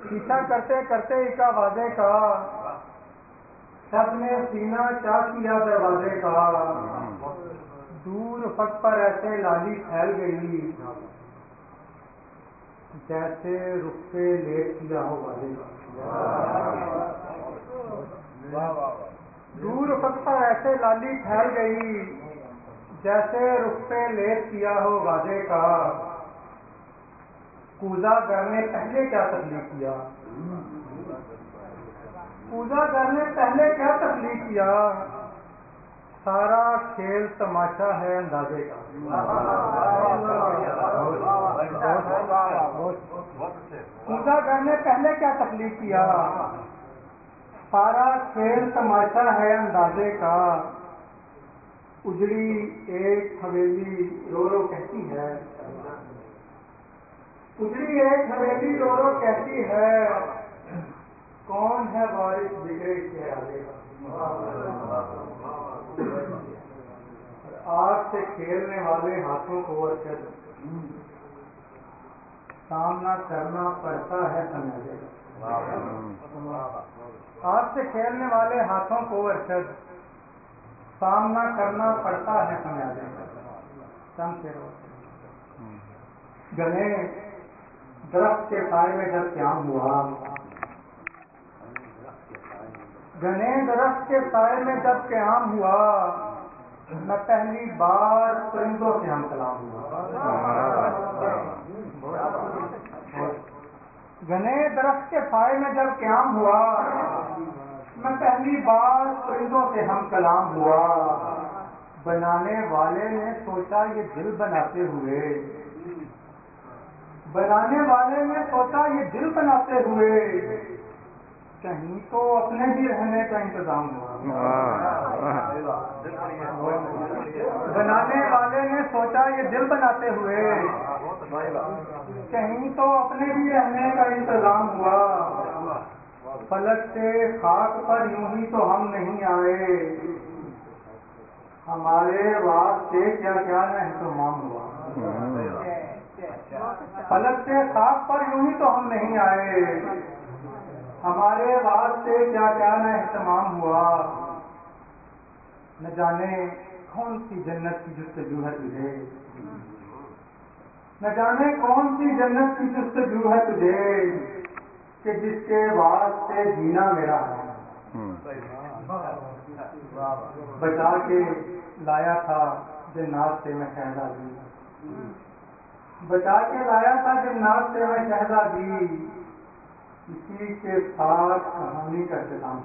پیچھا کرتے کرتے ایک واضح کا سب نے سینہ چاہ کیا دروازے کا، دور افق پر ایسے لالی پھیل گئی جیسے رخ پہ لیٹ کیا ہو واضح کا، دور افق پر ایسے لالی پھیل گئی جیسے رخ پہ لیٹ کیا ہو واضح کا، کوزہ گر نے پہلے کیا تخلیق کیا، کوزہ گر نے پہلے کیا تخلیق کیا، سارا کھیل تماشا ہے اندازے کا، کوزہ گر نے پہلے کیا تخلیق کیا، سارا کھیل تماشا ہے اندازے کا، اجڑی ایک حویلی رو رو کہتی ہے، اجڑی ایک حویلی رو رو کہتی ہے، کون ہے وارث بگڑے کے ارادے کا، آگ سے کھیلنے والے ہاتھوں کو ارشد سامنا کرنا پڑتا ہے سمجھے گا، آگ سے کھیلنے والے ہاتھوں کو ارشد سامنا کرنا پڑتا ہے سمجھے گا، گنے درخت کے سائے میں جب قیام ہوا، گھنے درخت کے سائے میں جب قیام ہوا، میں پہلی بار پرندوں سے ہم کلام ہوا، گھنے درخت کے سائے میں جب قیام ہوا، میں پہلی بار پرندوں سے ہم کلام ہوا، بنانے والے نے سوچا یہ دل بناتے ہوئے، بنانے والے نے سوچا یہ دل بناتے ہوئے، کہیں تو اپنے بھی رہنے کا انتظام ہوا، بنانے والے نے سوچا یہ دل بناتے ہوئے، کہیں تو اپنے بھی رہنے کا انتظام ہوا، فلک سے خاک پر یوں ہی تو ہم نہیں آئے، ہمارے واسطے کیا کیا نہ اہتمام ہوا، فلک سے خاک پر یوں ہی تو ہم نہیں آئے، ہمارے واسطے کیا کیا نہ اہتمام ہوا، نہ جانے کون سی جنت کی جستجو ہے تجھے، نہ جانے کون سی جنت کی جستجو ہے تجھے، کہ جس کے واسطے جینا میرا ہے، بچا کے لایا تھا جنات سے میں شہزادی، بچا کے لایا تھا جنات سے میں شہزادی، اسی کے ساتھ کہانی کا اختتام ہے،